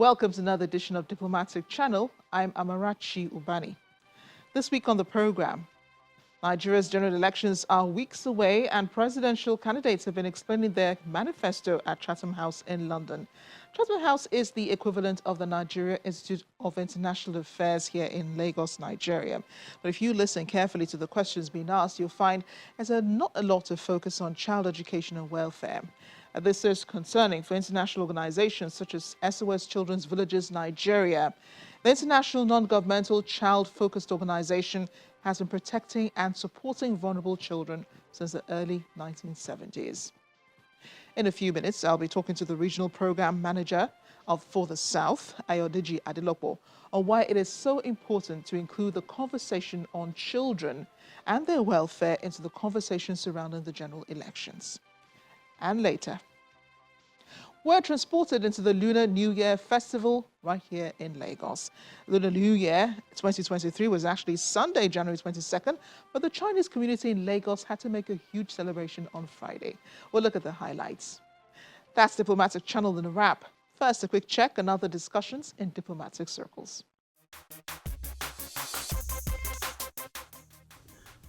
Welcome to another edition of Diplomatic Channel. I'm Amarachi Ubani. This week on the program, Nigeria's general elections are weeks away and presidential candidates have been explaining their manifesto at Chatham House in London. Chatham House is the equivalent of the Nigeria Institute of International Affairs here in Lagos, Nigeria. But if you listen carefully to the questions being asked, you'll find there's not a lot of focus on child education and welfare. This is concerning for international organizations such as SOS Children's Villages Nigeria. The international non-governmental child-focused organization has been protecting and supporting vulnerable children since the early 1970s. In a few minutes, I'll be talking to the regional program manager for the South, Ayodiji Adilopo, on why it is so important to include the conversation on children and their welfare into the conversation surrounding the general elections. And later, we're transported into the Lunar New Year Festival right here in Lagos. Lunar New Year 2023 was actually Sunday, January 22nd, but the Chinese community in Lagos had to make a huge celebration on Friday. We'll look at the highlights. That's Diplomatic Channel in a wrap. First, a quick check on other discussions in diplomatic circles.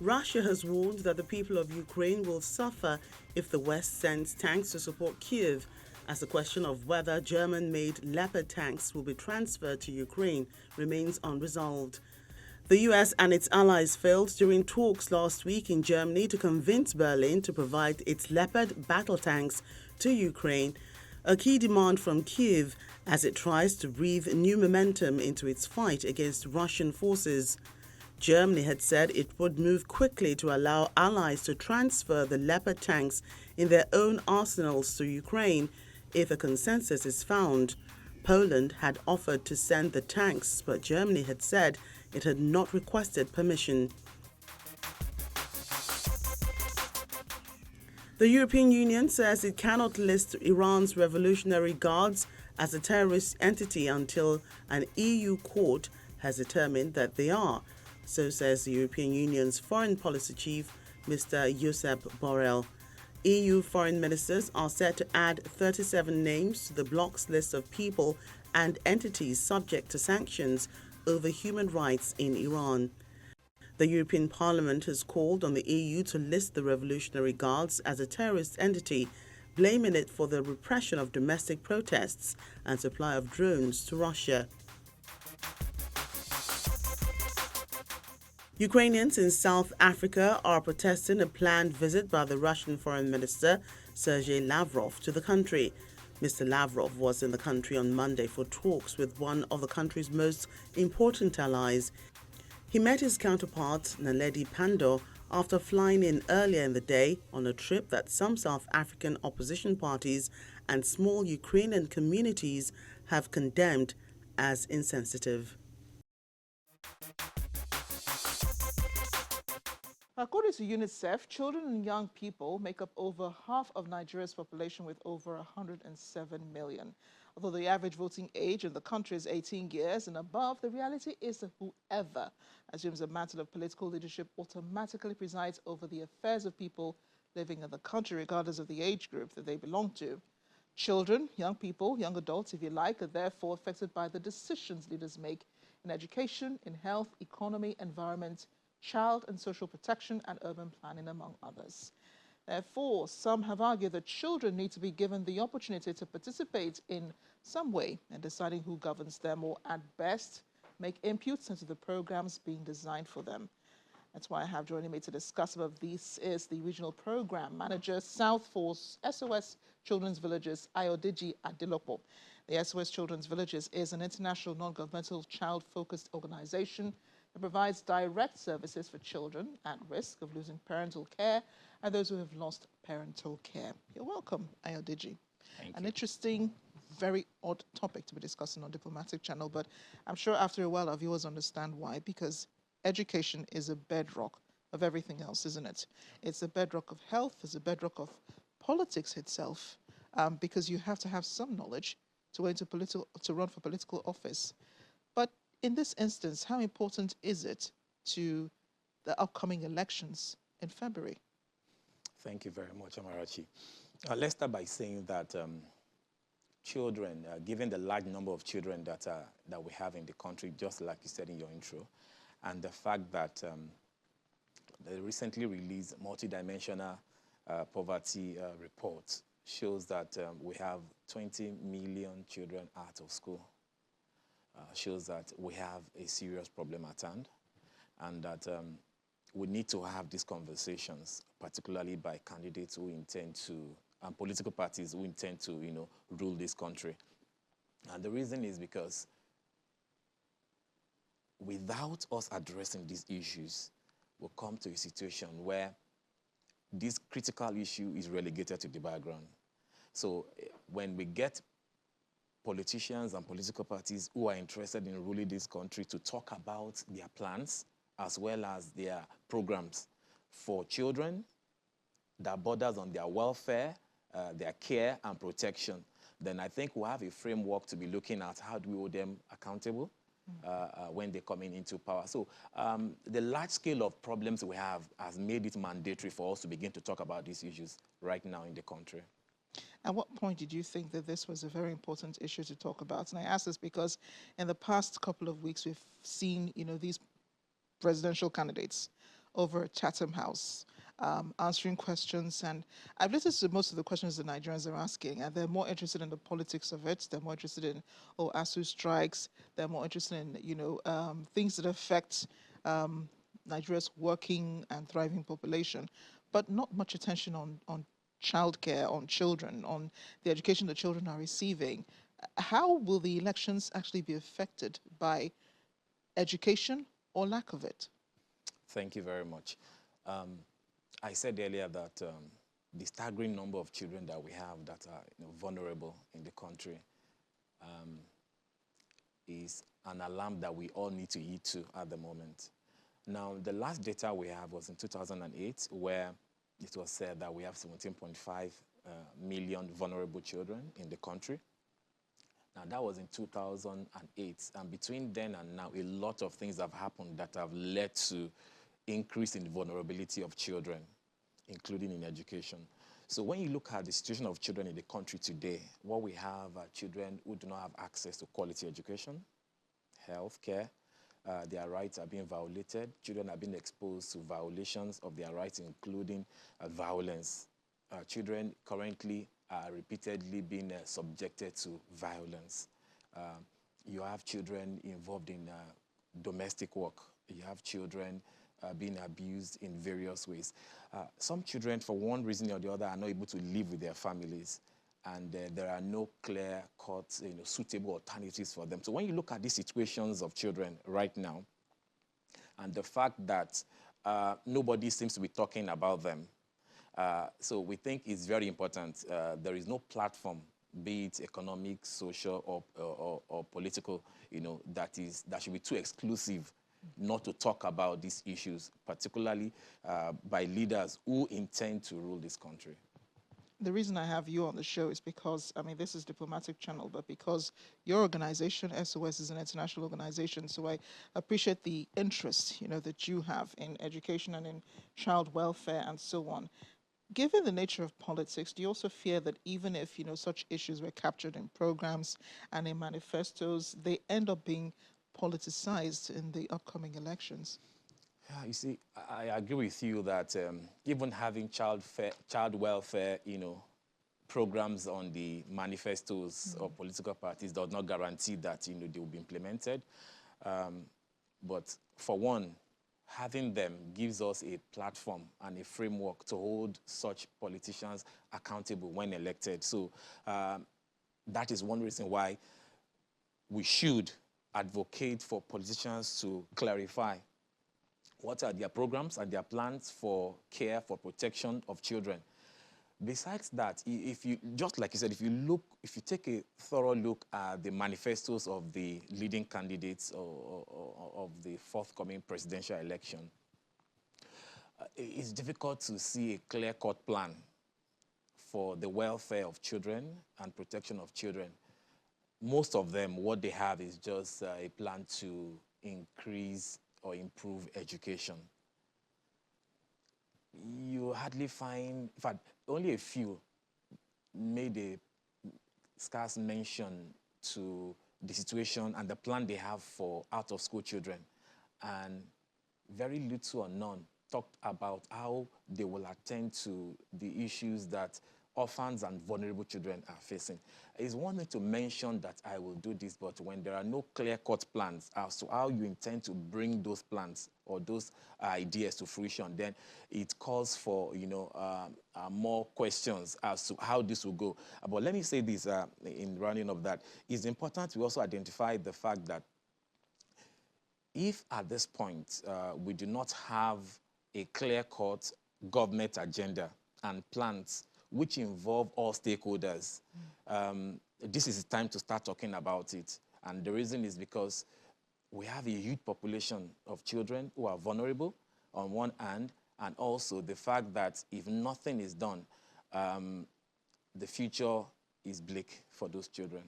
Russia has warned that the people of Ukraine will suffer if the West sends tanks to support Kyiv, as the question of whether German-made Leopard tanks will be transferred to Ukraine remains unresolved. The US and its allies failed during talks last week in Germany to convince Berlin to provide its Leopard battle tanks to Ukraine, a key demand from Kyiv as it tries to breathe new momentum into its fight against Russian forces. Germany had said it would move quickly to allow allies to transfer the Leopard tanks in their own arsenals to Ukraine if a consensus is found. Poland had offered to send the tanks, but Germany had said it had not requested permission. The European Union says it cannot list Iran's Revolutionary Guards as a terrorist entity until an EU court has determined that they are. So says the European Union's Foreign Policy Chief, Mr. Josep Borrell. EU foreign ministers are set to add 37 names to the bloc's list of people and entities subject to sanctions over human rights in Iran. The European Parliament has called on the EU to list the Revolutionary Guards as a terrorist entity, blaming it for the repression of domestic protests and supply of drones to Russia. Ukrainians in South Africa are protesting a planned visit by the Russian Foreign Minister Sergei Lavrov to the country. Mr. Lavrov was in the country on Monday for talks with one of the country's most important allies. He met his counterpart, Naledi Pandor, after flying in earlier in the day on a trip that some South African opposition parties and small Ukrainian communities have condemned as insensitive. According to UNICEF, children and young people make up over half of Nigeria's population with over 107 million. Although the average voting age in the country is 18 years and above, the reality is that whoever assumes a mantle of political leadership automatically presides over the affairs of people living in the country, regardless of the age group that they belong to. Children, young people, young adults, if you like, are therefore affected by the decisions leaders make in education, in health, economy, environment, child and social protection, and urban planning, among others. Therefore, some have argued that children need to be given the opportunity to participate in some way in deciding who governs them, or at best, make inputs into the programs being designed for them. That's why I have joining me to discuss about this is the Regional Program Manager, South for SOS Children's Villages, Ayodiji Adilopo. The SOS Children's Villages is an international non-governmental child-focused organization that provides direct services for children at risk of losing parental care and those who have lost parental care. You're welcome, Ayodiji. An interesting, very odd topic to be discussing on Diplomatic Channel, but I'm sure after a while our viewers understand why, because education is a bedrock of everything else, isn't it? It's a bedrock of health, it's a bedrock of politics itself, because you have to have some knowledge to run for political office. But in this instance, how important is it to the upcoming elections in February? Thank you very much, Amarachi. Let's start by saying that children, given the large number of children that we have in the country, just like you said in your intro, and the fact that the recently released multidimensional poverty report shows that we have 20 million children out of school, shows that we have a serious problem at hand, and that we need to have these conversations, particularly by candidates who intend to, and political parties who intend to, rule this country. And the reason is because without us addressing these issues, we'll come to a situation where this critical issue is relegated to the background. So when we get politicians and political parties who are interested in ruling this country to talk about their plans as well as their programs for children that borders on their welfare, their care and protection, then I think we'll have a framework to be looking at how do we hold them accountable when they're coming into power. So the large scale of problems we have has made it mandatory for us to begin to talk about these issues right now in the country. At what point did you think that this was a very important issue to talk about? And I ask this because in the past couple of weeks, we've seen, these presidential candidates over at Chatham House answering questions. And I've listened to most of the questions the Nigerians are asking, and they're more interested in the politics of it. They're more interested in, ASU strikes. They're more interested in, things that affect Nigeria's working and thriving population, but not much attention on childcare, on children, on the education that children are receiving. How will the elections actually be affected by education or lack of it? Thank you very much. I said earlier that the staggering number of children that we have that are vulnerable in the country is an alarm that we all need to heed to at the moment. Now, the last data we have was in 2008, where it was said that we have 17.5 million vulnerable children in the country. Now, that was in 2008. And between then and now, a lot of things have happened that have led to increase in the vulnerability of children, including in education. So when you look at the situation of children in the country today, what we have are children who do not have access to quality education, health care. Their rights are being violated. Children are being exposed to violations of their rights, including violence. Children currently are repeatedly being subjected to violence. You have children involved in domestic work. You have children being abused in various ways. Some children, for one reason or the other, are not able to live with their families, and there are no clear-cut, suitable alternatives for them. So when you look at these situations of children right now, and the fact that nobody seems to be talking about them, so we think it's very important. There is no platform, be it economic, social, or political, that should be too exclusive not to talk about these issues, particularly by leaders who intend to rule this country. The reason I have you on the show is because, this is Diplomatic Channel, but because your organization, SOS, is an international organization. So I appreciate the interest, that you have in education and in child welfare and so on. Given the nature of politics, do you also fear that even if, such issues were captured in programs and in manifestos, they end up being politicized in the upcoming elections? Yeah, you see, I agree with you that even having child welfare, programs on the manifestos of political parties does not guarantee that, they will be implemented. But for one, having them gives us a platform and a framework to hold such politicians accountable when elected. So that is one reason why we should advocate for politicians to clarify what are their programs and their plans for care, for protection of children. Besides that, if you, just like you said, if you take a thorough look at the manifestos of the leading candidates of the forthcoming presidential election, it's difficult to see a clear-cut plan for the welfare of children and protection of children. Most of them, what they have is just a plan to increase or improve education. You hardly find, in fact, only a few made a scarce mention to the situation and the plan they have for out-of-school children. And very little or none talked about how they will attend to the issues that orphans and vulnerable children are facing. It's one thing to mention that I will do this, but when there are no clear-cut plans as to how you intend to bring those plans or those ideas to fruition, then it calls for, more questions as to how this will go. But let me say this in rounding of that. It's important to also identify the fact that if at this point we do not have a clear-cut government agenda and plans which involve all stakeholders, this is the time to start talking about it. And the reason is because we have a huge population of children who are vulnerable on one hand, and also the fact that if nothing is done, the future is bleak for those children.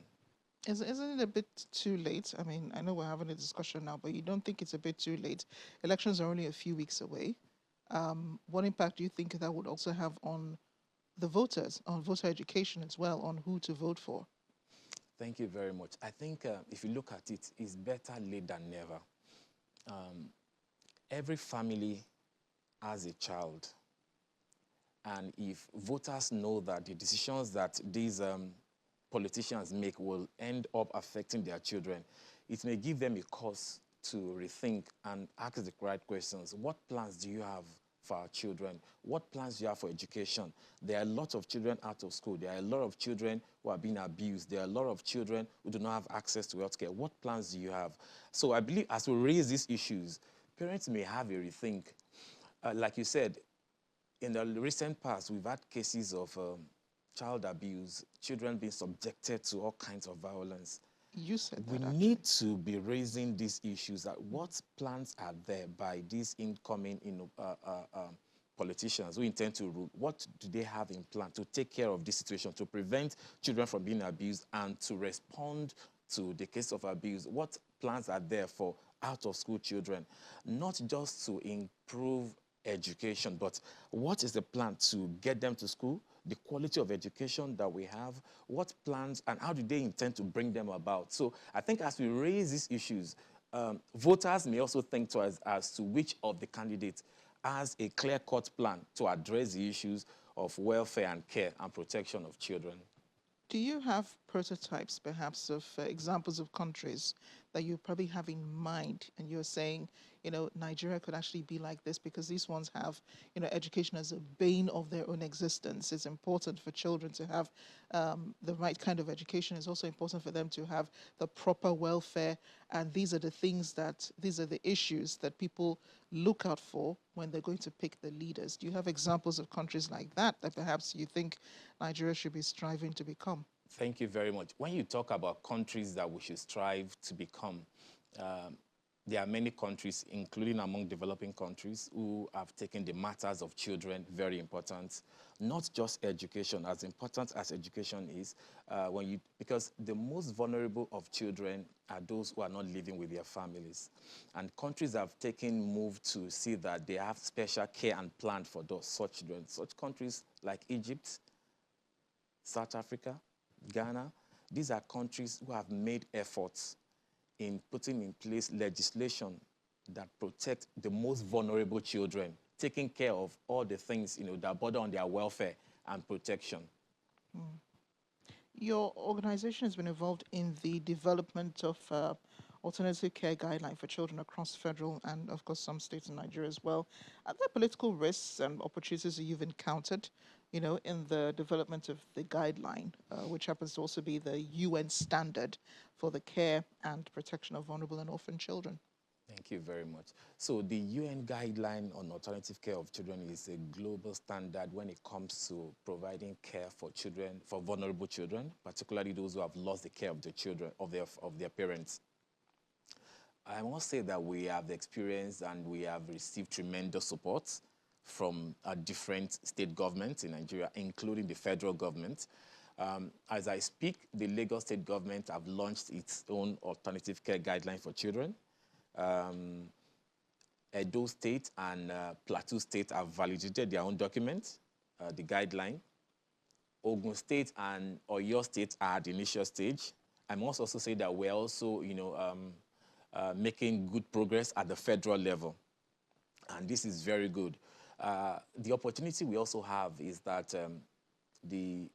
Isn't it a bit too late? I mean, I know we're having a discussion now, but you don't think it's a bit too late? Elections are only a few weeks away. What impact do you think that would also have on the voters, on voter education as well, on who to vote for? Thank you very much. I think if you look at it, it's better late than never. Every family has a child. And if voters know that the decisions that these politicians make will end up affecting their children, it may give them a cause to rethink and ask the right questions. What plans do you have for our children? What plans do you have for education? There are a lot of children out of school. There are a lot of children who are being abused. There are a lot of children who do not have access to healthcare. What plans do you have? So I believe as we raise these issues, parents may have a rethink. Like you said, in the recent past, we've had cases of child abuse, children being subjected to all kinds of violence. You said that, we actually need to be raising these issues. That what plans are there by these incoming politicians who intend to rule? What do they have in plan to take care of this situation, to prevent children from being abused and to respond to the case of abuse? What plans are there for out-of-school children? Not just to improve education, but what is the plan to get them to school? The quality of education that we have, what plans and how do they intend to bring them about? So I think as we raise these issues, voters may also think twice as to which of the candidates has a clear-cut plan to address the issues of welfare and care and protection of children. Do you have prototypes, perhaps, of examples of countries that you probably have in mind, and you're saying, Nigeria could actually be like this because these ones have, education as a bane of their own existence. It's important for children to have the right kind of education. It's also important for them to have the proper welfare, and these are the issues that people look out for when they're going to pick the leaders. Do you have examples of countries like that perhaps you think Nigeria should be striving to become? Thank you very much. When you talk about countries that we should strive to become, there are many countries, including among developing countries, who have taken the matters of children very important. Not just education, as important as education is, because the most vulnerable of children are those who are not living with their families. And countries have taken move to see that they have special care and plan for such children. Such countries like Egypt, South Africa, Ghana, these are countries who have made efforts in putting in place legislation that protect the most vulnerable children, taking care of all the things that border on their welfare and protection. Your organization has been involved in the development of alternative care guideline for children across federal and, of course, some states in Nigeria as well. Are there political risks and opportunities that you've encountered, in the development of the guideline, which happens to also be the UN standard for the care and protection of vulnerable and orphan children? Thank you very much. So the UN guideline on alternative care of children is a global standard when it comes to providing care for children, for vulnerable children, particularly those who have lost the care of their children, of their parents. I must say that we have experienced and we have received tremendous support from different state governments in Nigeria, including the federal government. As I speak, the Lagos state government have launched its own alternative care guideline for children. Edo State and Plateau State have validated their own document, the guideline. Ogun State and Oyo State are at the initial stage. I must also say that we're also, making good progress at the federal level. And this is very good. The opportunity we also have is that the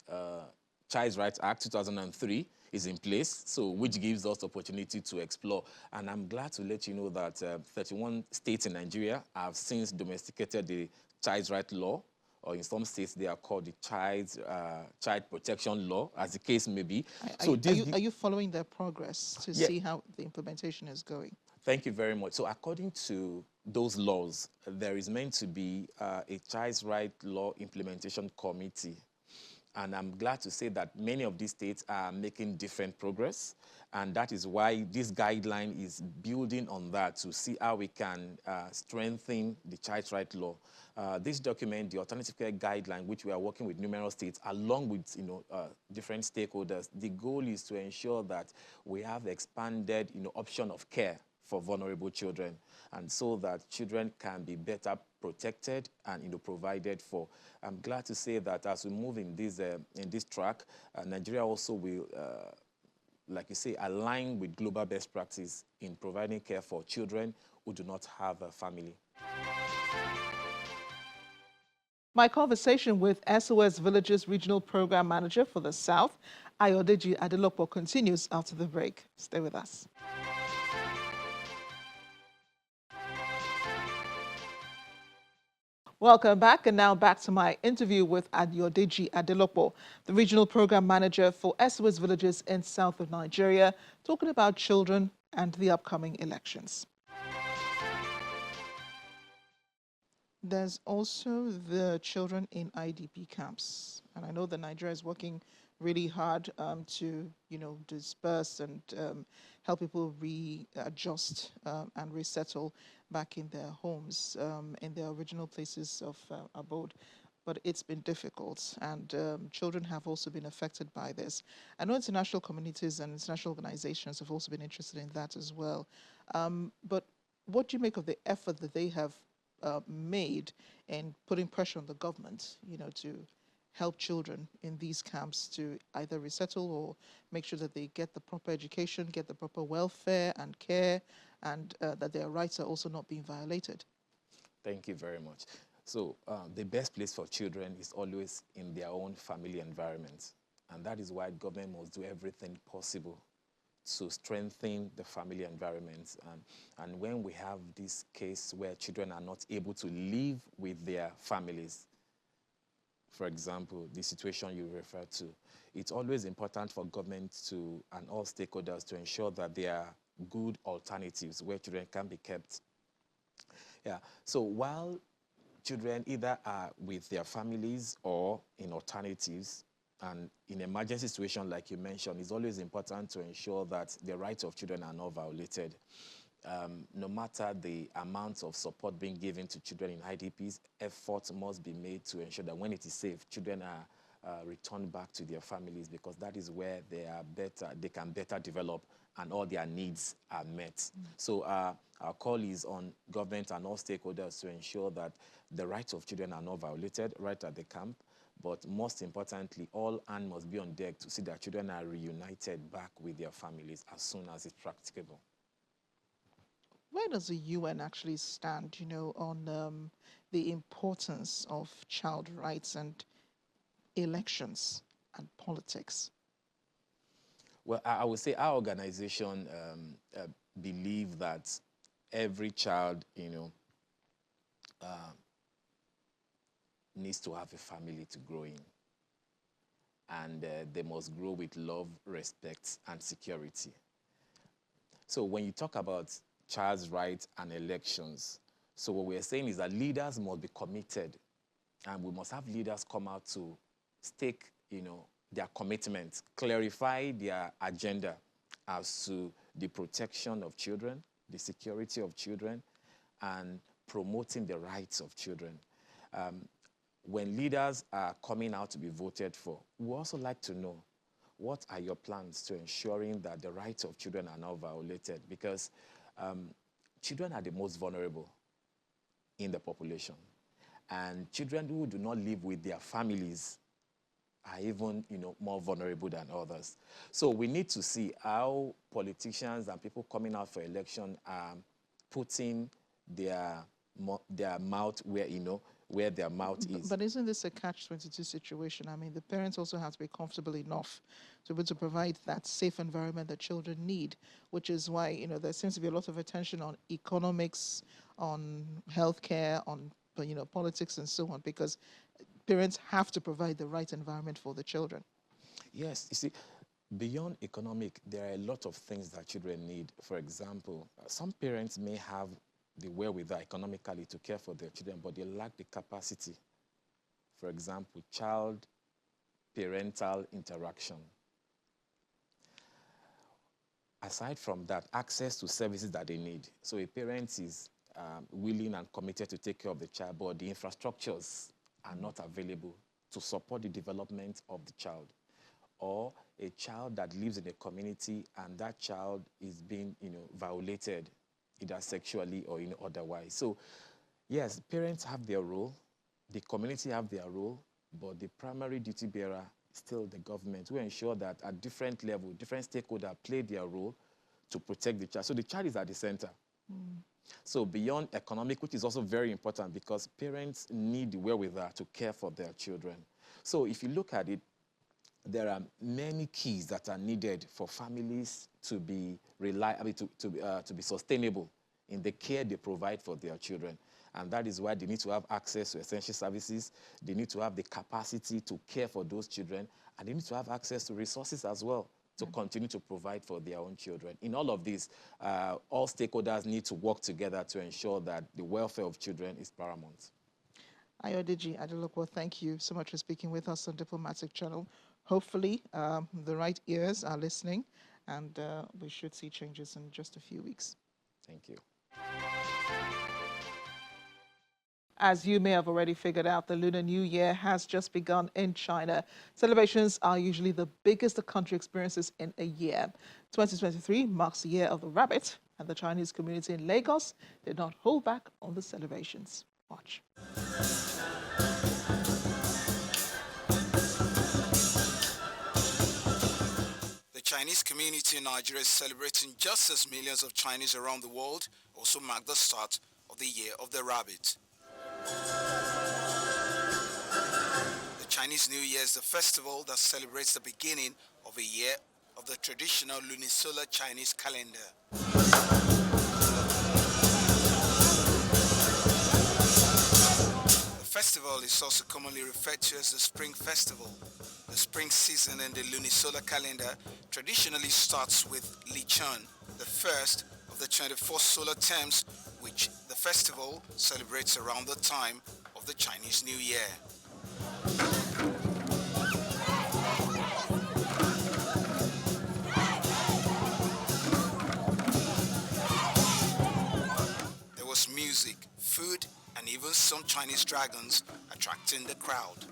Child's Rights Act 2003 is in place, so which gives us the opportunity to explore. And I'm glad to let you know that 31 states in Nigeria have since domesticated the Child's Rights Law, or in some states they are called the Child Protection Law, as the case may be. Are you following their progress to see how the implementation is going? Thank you very much. So according to those laws, there is meant to be a Child's Rights Law Implementation Committee. And I'm glad to say that many of these states are making different progress. And that is why this guideline is building on that to see how we can strengthen the Child's Rights Law. This document, the Alternative Care Guideline, which we are working with numerous states, along with different stakeholders, the goal is to ensure that we have expanded option of care for vulnerable children, and so that children can be better protected and provided for. I'm glad to say that as we move in this track, Nigeria also will, like you say, align with global best practice in providing care for children who do not have a family. My conversation with SOS Villages Regional Program Manager for the South, Ayodeji Adelopo, continues after the break. Stay with us. Welcome back, and now back to my interview with Ayodeji Adelopo, the Regional Program Manager for SOS Villages in south of Nigeria, talking about children and the upcoming elections. There's also the children in IDP camps, and I know that Nigeria is working really hard to, disperse and help people readjust and resettle back in their homes, in their original places of abode. But it's been difficult, and children have also been affected by this. I know international communities and international organizations have also been interested in that as well. But what do you make of the effort that they have made in putting pressure on the government, to help children in these camps to either resettle or make sure that they get the proper education, get the proper welfare and care, and that their rights are also not being violated? Thank you very much. So the best place for children is always in their own family environment. And that is why government must do everything possible to strengthen the family environment. And when we have this case where children are not able to live with their families, for example, the situation you refer to, it's always important for government to, and all stakeholders, to ensure that there are good alternatives where children can be kept. Yeah, so while children either are with their families or in alternatives, and in emergency situation, like you mentioned, it's always important to ensure that the rights of children are not violated. No matter the amount of support being given to children in IDPs, efforts must be made to ensure that when it is safe, children are returned back to their families, because that is where they can better develop and all their needs are met. So our call is on government and all stakeholders to ensure that the rights of children are not violated right at the camp. But most importantly, all hands must be on deck to see that children are reunited back with their families as soon as it's practicable. Where does the UN actually stand, on the importance of child rights and elections and politics? Well, I would say our organization believe that every child, needs to have a family to grow in. And they must grow with love, respect, and security. So when you talk about child's rights and elections, so what we're saying is that leaders must be committed, and we must have leaders come out to stake, their commitment, clarify their agenda as to the protection of children, the security of children, and promoting the rights of children. When leaders are coming out to be voted for, we also like to know, what are your plans to ensuring that the rights of children are not violated? Because children are the most vulnerable in the population. And children who do not live with their families are even, more vulnerable than others. So we need to see how politicians and people coming out for election are putting their mouth where their mouth is. But isn't this a catch-22 situation? I mean, the parents also have to be comfortable enough to be able to provide that safe environment that children need, which is why, there seems to be a lot of attention on economics, on healthcare, on, politics and so on, because parents have to provide the right environment for the children. Yes, you see, beyond economic, there are a lot of things that children need. For example, some parents may have the wherewithal economically to care for their children, but they lack the capacity. For example, child-parental interaction. Aside from that, access to services that they need. So a parent is willing and committed to take care of the child, but the infrastructures are not available to support the development of the child. Or a child that lives in a community and that child is being, violated, either sexually or otherwise. So, yes, parents have their role, the community have their role, but the primary duty bearer is still the government, who ensure that at different levels, different stakeholders play their role to protect the child. So the child is at the center. So beyond economic, which is also very important because parents need the wherewithal to care for their children. So if you look at it, there are many keys that are needed for families to be to be sustainable in the care they provide for their children. And that is why they need to have access to essential services. They need to have the capacity to care for those children. And they need to have access to resources as well to continue to provide for their own children. In all of this, all stakeholders need to work together to ensure that the welfare of children is paramount. Ayodeji Adelokwo, thank you so much for speaking with us on Diplomatic Channel. Hopefully, the right ears are listening, and we should see changes in just a few weeks. Thank you. As you may have already figured out, the Lunar New Year has just begun in China. Celebrations are usually the biggest the country experiences in a year. 2023 marks the year of the rabbit, and the Chinese community in Lagos did not hold back on the celebrations. Watch. The Chinese community in Nigeria is celebrating just as millions of Chinese around the world also mark the start of the Year of the Rabbit. The Chinese New Year is the festival that celebrates the beginning of a year of the traditional lunisolar Chinese calendar. The festival is also commonly referred to as the Spring Festival. The spring season in the lunisolar calendar traditionally starts with Li Chun, the first of the 24 solar terms, which the festival celebrates around the time of the Chinese New Year. There was music, food, and even some Chinese dragons attracting the crowd.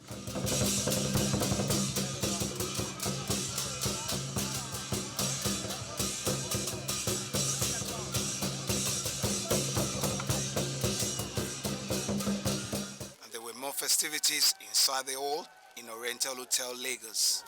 Festivities inside the hall in Oriental Hotel, Lagos.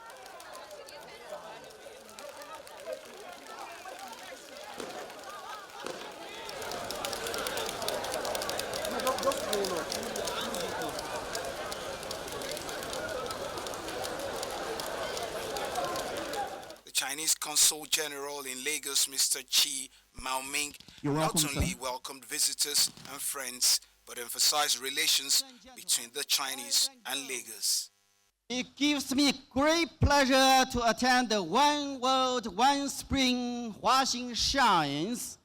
The Chinese Consul General in Lagos, Mr. Chi Maoming, not only welcomed visitors and friends, but emphasized relations between the Chinese and Lagos. It gives me great pleasure to attend the One World, One Spring Huaxing Shines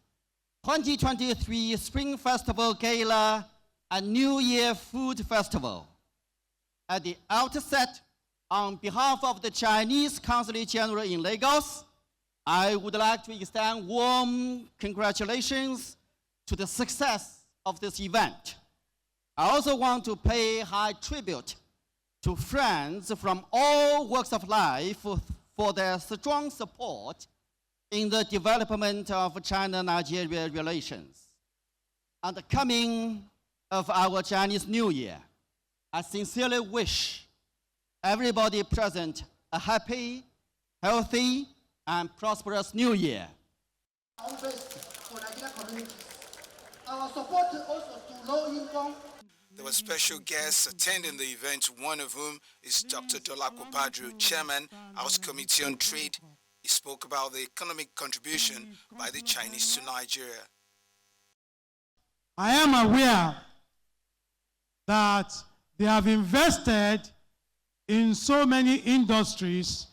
2023 Spring Festival Gala and New Year Food Festival. At the outset, on behalf of the Chinese Consulate General in Lagos, I would like to extend warm congratulations to the success of this event. I also want to pay high tribute to friends from all walks of life for their strong support in the development of China-Nigeria relations. On the coming of our Chinese New Year, I sincerely wish everybody present a happy, healthy, and prosperous New Year. Our best for Nigerian communities. Our support also to low-income. There were special guests attending the event, one of whom is Dr. Dolapo Badru, Chairman, House Committee on Trade. He spoke about the economic contribution by the Chinese to Nigeria. I am aware that they have invested in so many industries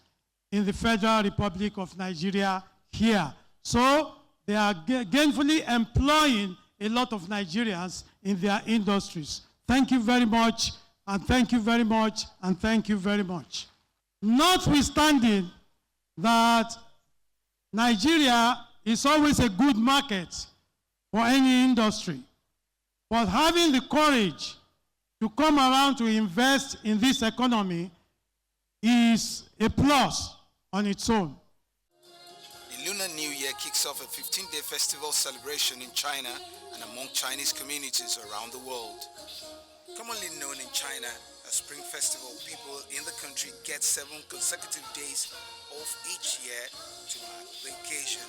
in the Federal Republic of Nigeria here. So they are gainfully employing a lot of Nigerians in their industries. Thank you very much, and thank you very much, and thank you very much. Notwithstanding that Nigeria is always a good market for any industry, but having the courage to come around to invest in this economy is a plus on its own. The Lunar New Year kicks off a 15-day festival celebration in China and among Chinese communities around the world. Commonly known in China as Spring Festival, people in the country get 7 consecutive days off each year to mark the occasion.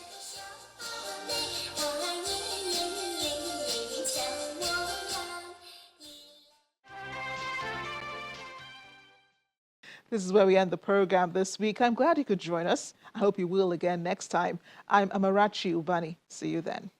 This is where we end the program this week. I'm glad you could join us. I hope you will again next time. I'm Amarachi Ubani. See you then.